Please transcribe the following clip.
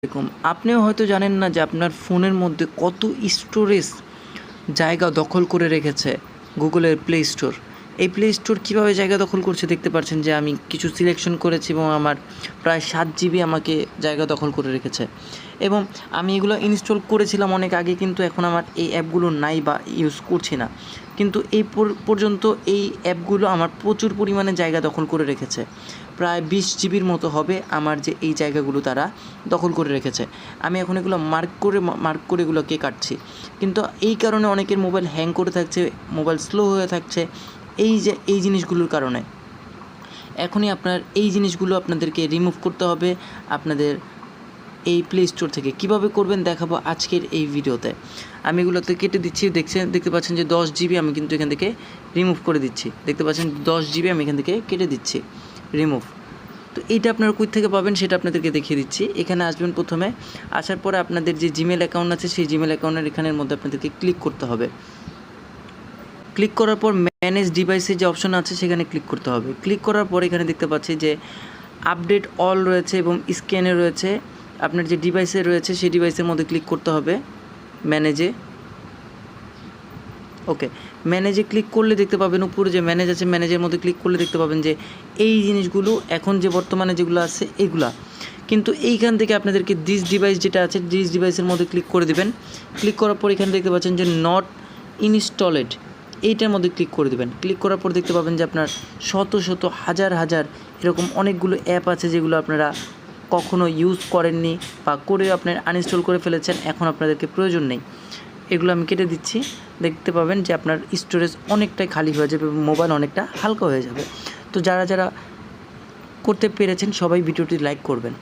এরকম আপনিও হয়তো জানেন না যে আপনার ফোনের মধ্যে কত স্টোরেজ জায়গা দখল করে রেখেছে গুগলের প্লে স্টোর। এই প্লে স্টোর কীভাবে জায়গা দখল করছে দেখতে পাচ্ছেন যে আমি কিছু সিলেকশন করেছি এবং আমার প্রায় 7 জিবি আমাকে জায়গা দখল করে রেখেছে। এবং আমি এগুলো ইনস্টল করেছিলাম অনেক আগে, কিন্তু এখন আমার এই অ্যাপগুলো নাই বা ইউজ করছি না। কিন্তু এই পর্যন্ত এই অ্যাপগুলো আমার প্রচুর পরিমাণে জায়গা দখল করে রেখেছে। প্রায় 20 জিবির মতো হবে আমার যে এই জায়গাগুলো তারা দখল করে রেখেছে। আমি এখন এগুলো মার্ক করে এগুলোকে কাটছি। কিন্তু এই কারণে অনেকের মোবাইল হ্যাং করে থাকছে, মোবাইল স্লো হয়ে থাকছে এই জিনিসগুলোর কারণে। এখনই আপনার এই জিনিসগুলো আপনাদেরকে রিমুভ করতে হবে আপনাদের এই প্লে স্টোর থেকে। কীভাবে করবেন দেখাবো আজকের এই ভিডিওতে। আমি এগুলোতে কেটে দিচ্ছি, দেখতে পাচ্ছেন যে 10 জিবি আমি কিন্তু এখান থেকে রিমুভ করে দিচ্ছি। দেখতে পাচ্ছেন 10 জিবি আমি এখান থেকে কেটে দিচ্ছি রিমুভ। তো এইটা আপনারা কই থেকে পাবেন সেটা আপনাদেরকে দেখিয়ে দিচ্ছি। এখানে আসবেন, প্রথমে আসার পরে আপনাদের যে জিমেল অ্যাকাউন্ট আছে সেই জিমেল অ্যাকাউন্টের এখানের মধ্যে আপনাদেরকে ক্লিক করতে হবে। ক্লিক করার পর ম্যানেজ ডিভাইসের যে অপশন আছে সেখানে ক্লিক করতে হবে। ক্লিক করার পর এখানে দেখতে পাচ্ছি যে আপডেট অল রয়েছে এবং স্ক্যানে রয়েছে। আপনার যে ডিভাইসে রয়েছে সেই ডিভাইসের মধ্যে ক্লিক করতে হবে ম্যানেজে। ওকে, ম্যানেজে ক্লিক করলে দেখতে পাবেন উপরে যে ম্যানেজ আছে, ম্যানেজের মধ্যে ক্লিক করলে দেখতে পাবেন যে এই জিনিসগুলো এখন যে বর্তমানে যেগুলো আছে এগুলা। কিন্তু এইখান থেকে আপনাদেরকে দিস ডিভাইস যেটা আছে দিস ডিভাইসের মধ্যে ক্লিক করে দেবেন। ক্লিক করার পর এখানে দেখতে পাচ্ছেন যে নট ইনস্টলেড, এইটার মধ্যে ক্লিক করে দেবেন। ক্লিক করার পর দেখতে পাবেন যে আপনার শত হাজার এরকম অনেকগুলো অ্যাপ আছে যেগুলো আপনারা কখনো ইউজ করেননি বা করে আপনার আনইনস্টল করে ফেলেছেন, এখন আপনাদেরকে প্রয়োজন নেই। এগুলো আমি কেটে দিচ্ছি। দেখতে পাবেন যে আপনার স্টোরেজ অনেকটাই খালি হয়ে যাবে এবং মোবাইল অনেকটা হালকা হয়ে যাবে। তো যারা করতে পেরেছেন সবাই ভিডিওটি লাইক করবেন।